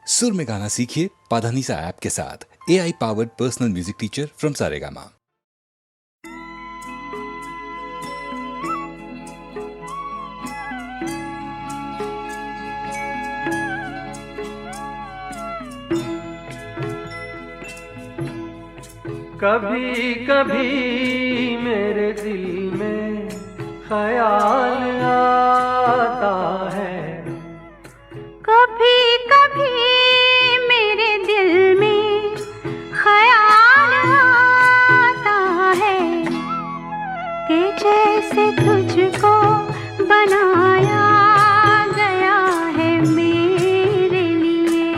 सुर में गाना सीखिए पाधानीसा ऐप के साथ। AI powered personal music teacher from Saregama. कभी कभी मेरे दिल में ख्याल आता है, कभी कभी मेरे दिल में ख्याल आता है कि जैसे तुझको बनाया गया है मेरे लिए,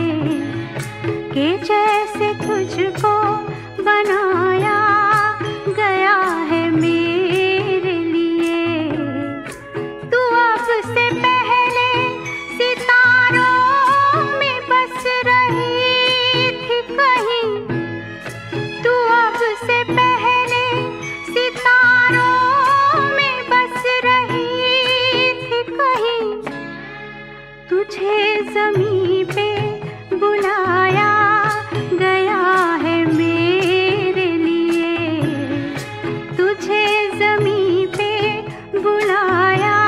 कि जैसे तुझको बनाया गया है मेरे लिए। तू अब से पहले सितारों में बस रही थी कहीं, तू अब से पहले सितारों में बस रही थी कहीं। तुझे ज़मीं पे बुलाया गया है मेरे लिए, तुझे ज़मीं पे बुलाया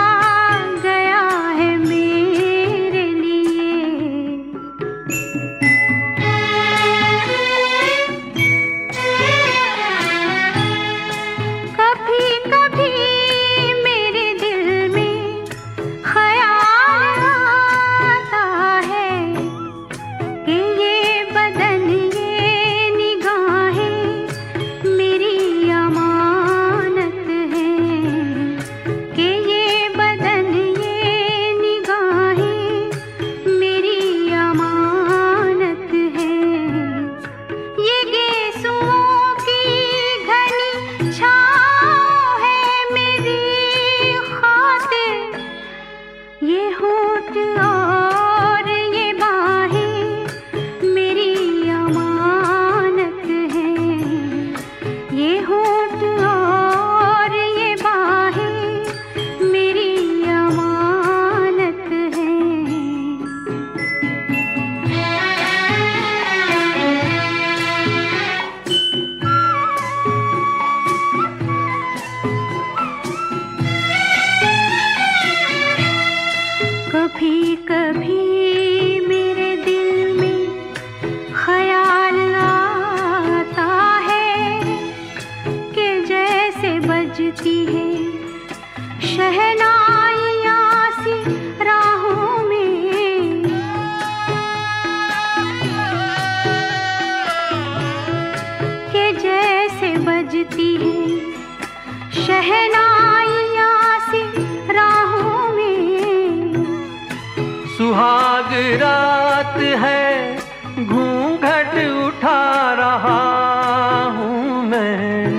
गया है मेरे लिए। कभी कभी मेरे दिल में ख्याल आता है कि ये बदन ये निगाहें मेरी अमानत हैं, कि ये बदन ये निगाहें मेरी अमानत हैं। ये गेसुओं की घनी छाँव है मेरी खातिर, ये होठ और ये बाहें मेरी अमानत हैं, ये होठ और ये बाहें मेरी अमानत हैं। कभी कभी मेरे दिल में ख्याल आता है कि जैसे बजती है शहनाइयाँ सी राहों में, कि जैसे बजती है शहनाइयाँ सी राहों में। सुहाग रात है घूंघट उठा रहा हूँ मैं,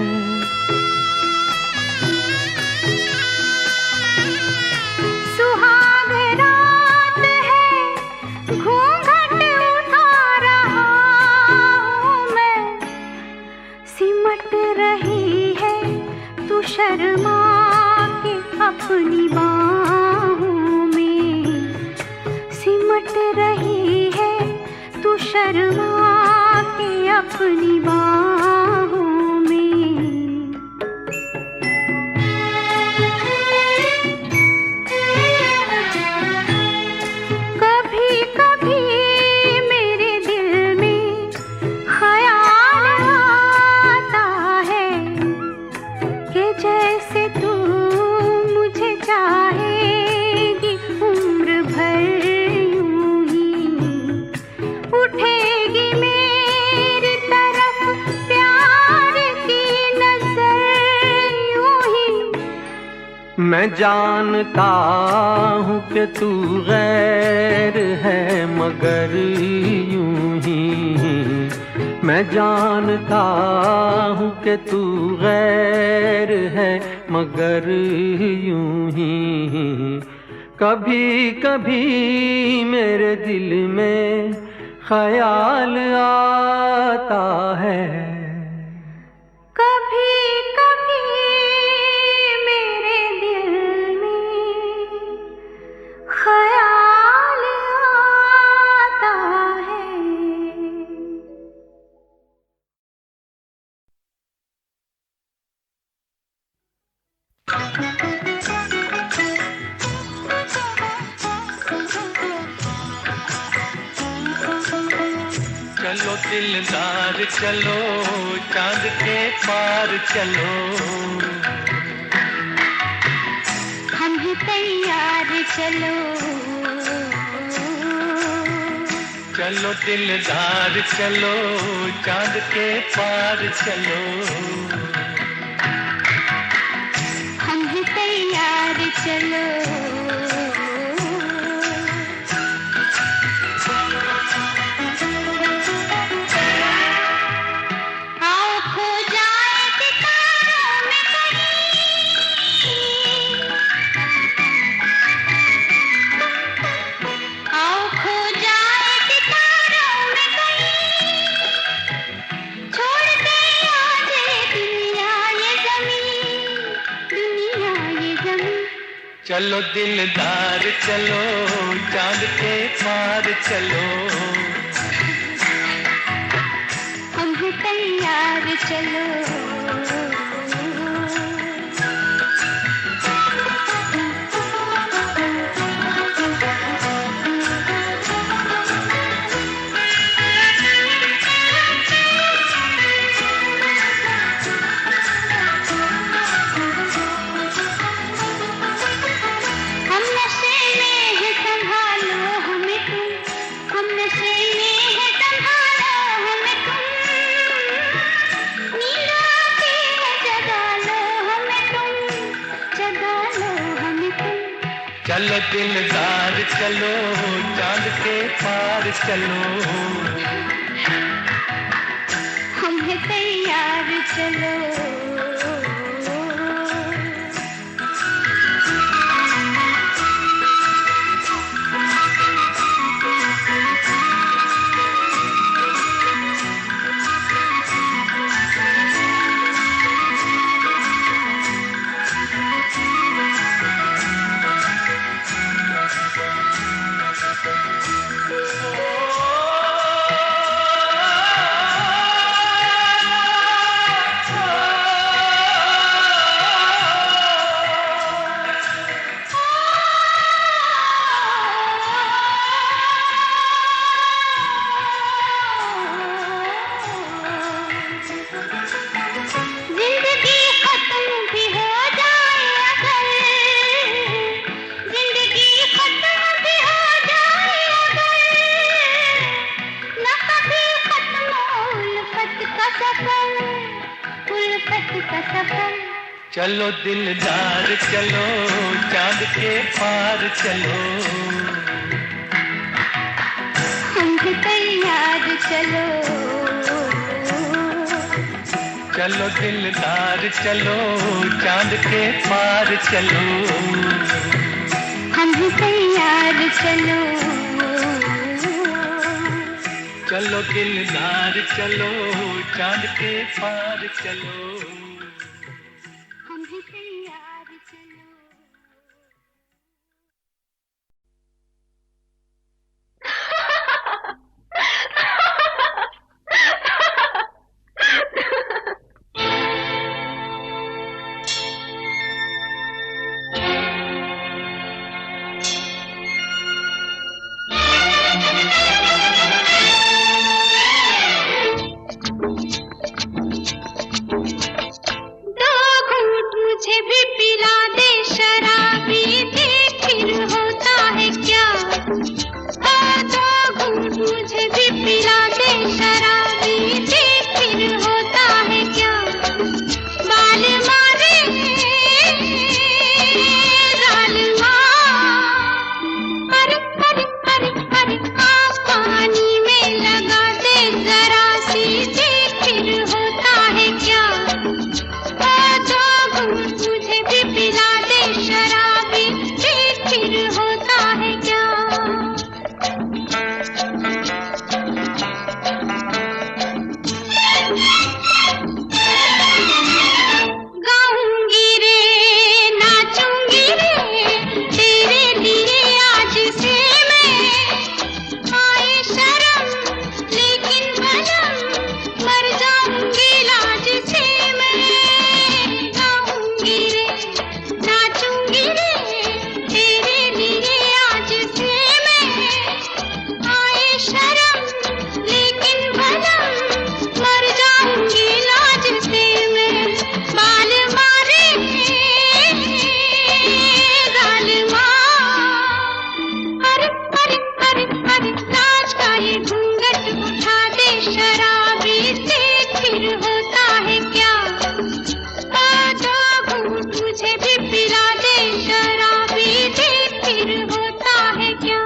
सुहाग रात है घूंघट उठा रहा हूँ मैं। सिमट रही है तू शर्मा के अपनी बाहों में, सिमट रही है तू शर्मा के अपनी बाहों में। कभी कभी मेरे दिल में ख्याल आता है कि जैसे तू मुझे चाहेगी उम्र भर यूं ही, उठेगी मेरी तरफ प्यार की नजर यूं ही। मैं जानता हूँ कि तू गैर है मगर यूं ही, मैं जानता हूँ कि तू गैर है मगर यूं ही। कभी कभी मेरे दिल में ख्याल आता है, कभी कभी मेरे दिल में ख्याल आता है। चलो दिलदार चलो चांद के पार चलो हम भी तैयार चलो चलो दिलदार चलो चांद के पार चलो हम भी तैयार चलो आओ खो जाए सितारों में कहीं आओ खो जाए सितारों में कहीं छोड़ दे आज दुनिया ये जमीन चलो दिलदार चलो चांद के पार चलो हम भी तैयार चलो हम नशे में है संभालो हमें तुम हम नशे में है संभालो हमें तुम नींद आती है जगा लो हमें तुम चलो दिलदार चलो चांद के पार चलो हम भी तैयार चलो जिंदगी खत्म भी हो जाए अगर जिंदगी खत्म भी हो जाए अगर न कभी खत्म उल्फत का सफर चलो दिलदार चलो चांद के पार चलो हम भी तैयार चलो चलो दिलदार चलो चांद के पार चलो हम भी तैयार चलो चलो दिलदार चलो चांद के पार चलो हम भी तैयार चलो शराबी से फिर होता है क्या? आजा घूंट मुझे भी पिला दे शराबी से फिर होता है क्या?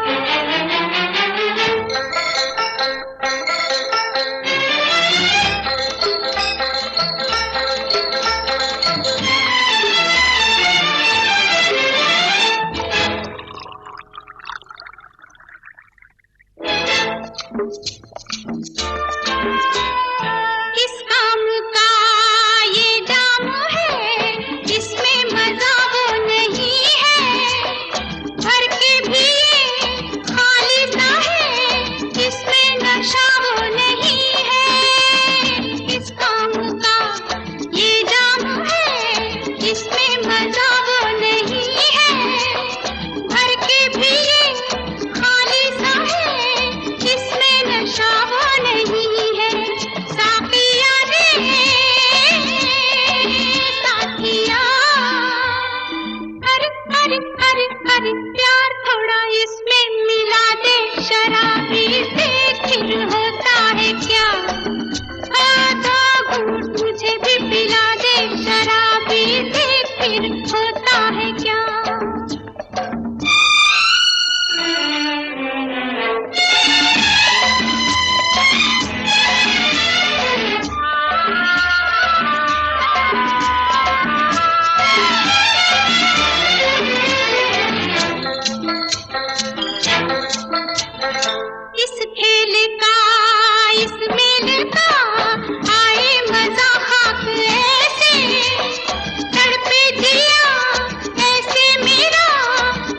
किस काम का ये जाम है, इसमें मजा वो नहीं है। भर के भी ये खाली सा है, इसमें नशा वो नहीं है। किस काम का ये जाम है, इसमें मजा वो नहीं है। भर के भी ये खाली सा है, इसमें नशा वो नहीं है। साकिया रे साथिया, अरे अरे अरे अरे प्यार थोड़ा इसमें मिला दे शराबी से फिर होता है क्या? आधा घूंट मुझे भी पिला दे शराबी से फिर होता है क्या? इस खेल का इस मेल का आए मजा खाक ऐसे, तड़पे जिया ऐसे मेरा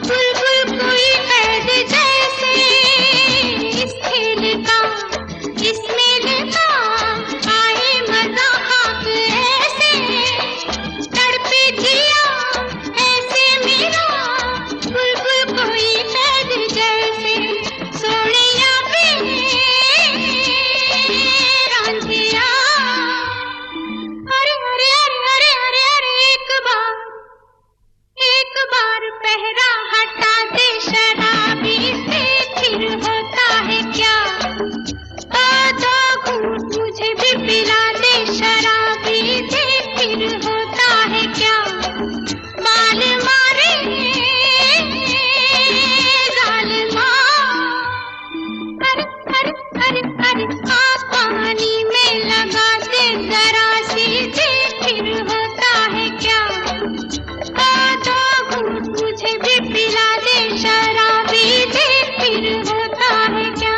बुलबुल कोई कैद जैसे। इस खेल का इस मेल का आए मजा खाक ऐसे, तड़पे जिया ऐसे मेरा बुलबुल कोई कैद जैसे। सोनिया वे रांझिया, अरे अरे अरे अरे अरे एक बार पहरा हटा दे शराबी से फिर होता है क्या? आधा घूंट मुझे भी पिला दे शराबी से फिर होता है क्या? माल मारे जालिमा, अरे अरे अरे अरे आप पानी में लगा दे जरा सी दे फिर होता है क्या? आधा घूंट मुझे भी पिला दे शराबी दे फिर होता है क्या?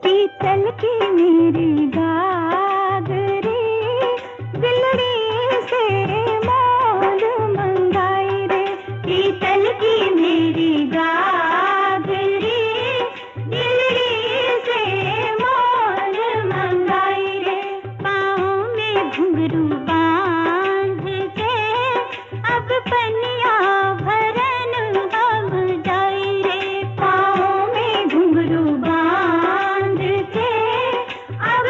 पीतल की मेरी गाग रे, दिलड़ी से मोल मंगाई रे। पीतल की मेरी गाग रे, दिलड़ी से मोल मंगाई रे। पाँव में घुंघरू बांध के अब पनिया भरन हम जाई रे। पाँव में घुंघरू बांध के अब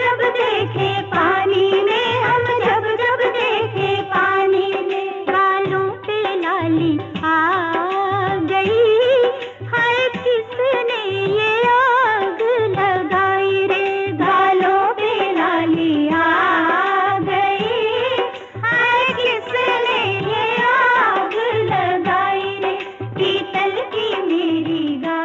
जब देखे पानी में, हम जब जब देखे पानी में, गालों पे लाली आ गई, हाय किसने ये आग लगाई रे, गालों पे लाली आ गई, हाय किसने ये आग लगाई रे, पीतल की मेरी गागरी।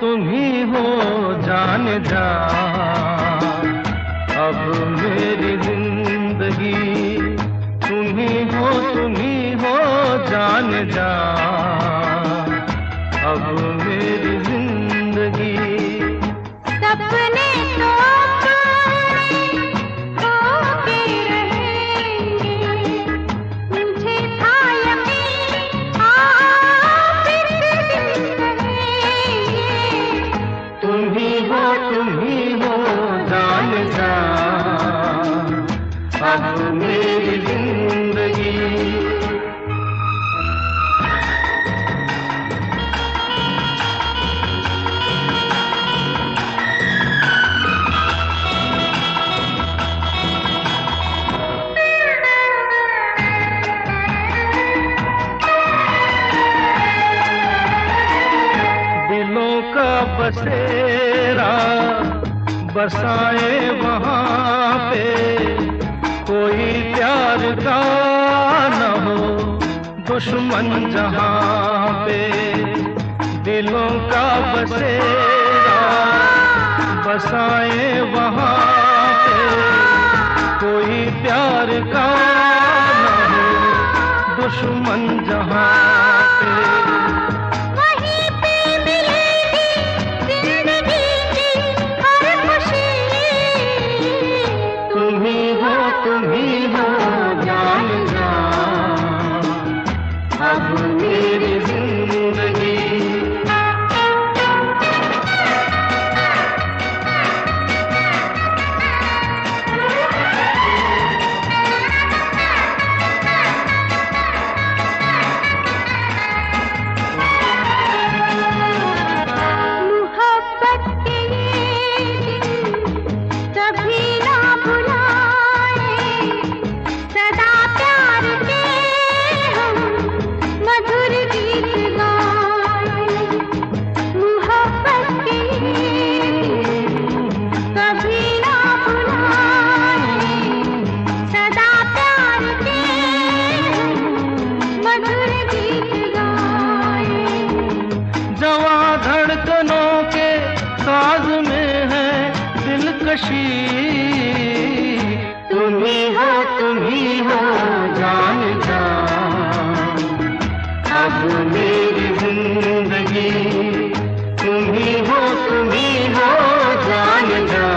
तुम ही हो जान जा, अब मेरी जिंदगी तुम ही हो जान जा, अब मेरी जिंदगी। सपने तो होके रहेंगे, मुझे था यकीन आप एक दिन कहेंगे, तुम ही हो जान जा, अब मेरी जिंदगी। दिलों का बसेरा बसाए वहाँ पे, कोई प्यार का न हो दुश्मन जहाँ पे। दिलों का बसेरा बसाए वहाँ पे, कोई प्यार का न हो दुश्मन जहाँ पे। वहीं पे मिलेगी जिंदगी की हर खुशी, तुम ही हो जान जा, अब मेरी जिंदगी। मोहब्बत के ये दिन कभी ना भुलाए, सदा प्यार के हम मधुर गीत गाए। मोहब्बत के ये दिन कभी ना भुलाए, सदा प्यार के हम मधुर गीत गाए। जवां धड़कनों के साज में है दिलकशी, तुम ही हो जान जा, अब मेरी जिंदगी। तुम ही हो जान जा,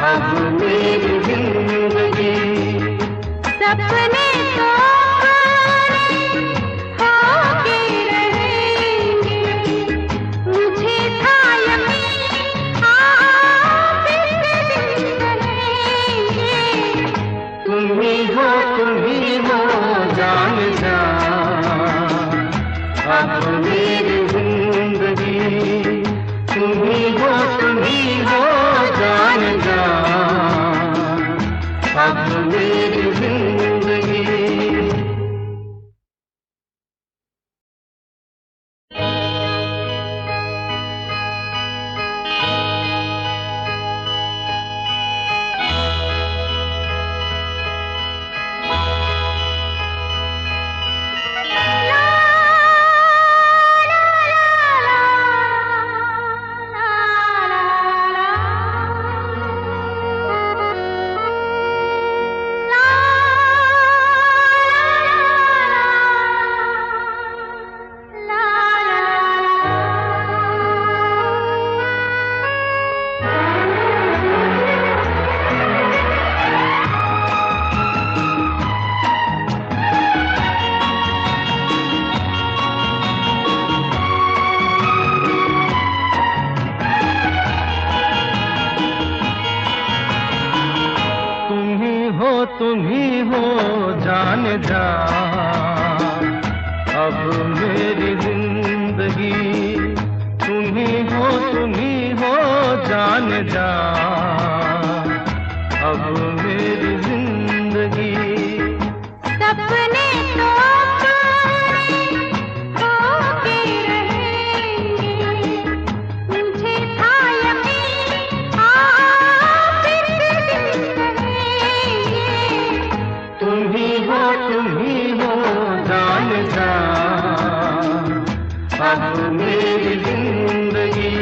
अब मेरी जिंदगी। सपने तो होके रहेंगे, मुझे था यकीन आप एक दिन कहेंगे, तुम ही हो जान जा, अब मेरी जिंदगी। तुम ही हो जान जा, अब मेरी जिंदगी। जान जा, अब मेरी जिंदगी तुम ही हो जान जा, अब मेरी जिंदगी। सपने तो होके रहेंगे, मुझे था यकीन फिर दिन रहेंगे। तुम ही हो जान जा, अब मेरी जिंदगी।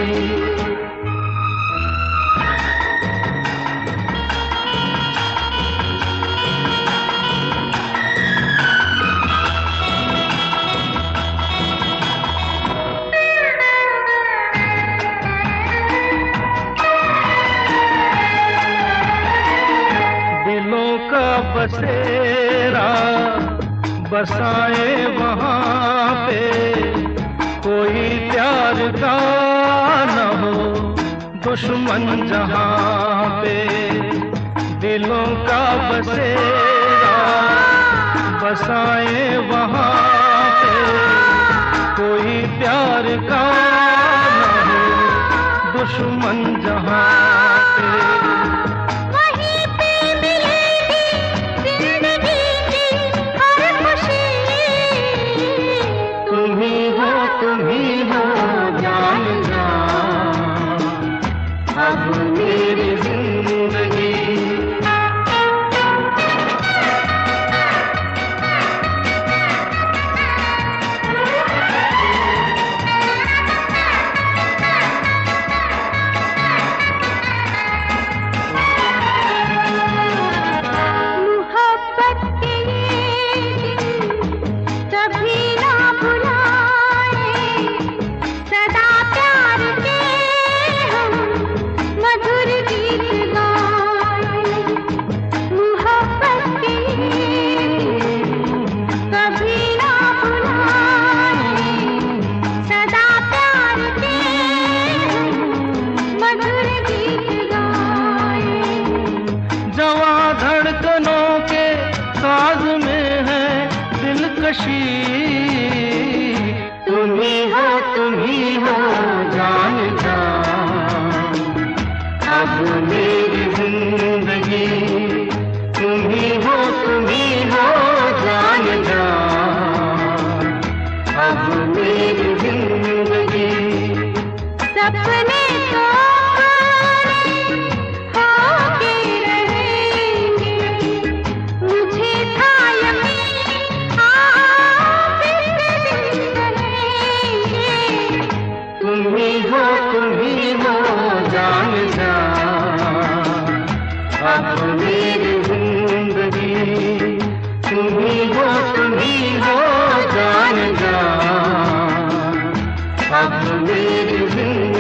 दिलों का बसेरा बसाए वहाँ पे, कोई प्यार का न हो दुश्मन जहाँ पे। दिलों का बसेरा बसाए वहाँ पे, कोई प्यार का न हो दुश्मन जहाँ पे। वहीं पे मिलेगी जिंदगी की हर खुशी। तुम ही हो जान जा, अब मेरी जिंदगी। मोहब्बत के ये दिन कभी ना भुलाए, सदा प्यार के हम मधुर गीत गाए। मोहब्बत के ये दिन कभी ना भुलाए, सदा प्यार के हम मधुर गीत गाए। जवां धड़कनों के साज में है दिलकशी। तुम ही हो जान जा, अब मेरी जिंदगी। तुम ही हो जान जा, अब मेरी जिंदगी। सपने तो होके रहेंगे, मुझे था यकीन फिर दिन रहेंगे। तुम ही हो जान जा, अब मेरी जिंदगी। तुम ही हो जान जा, अब मेरी जिंदगी।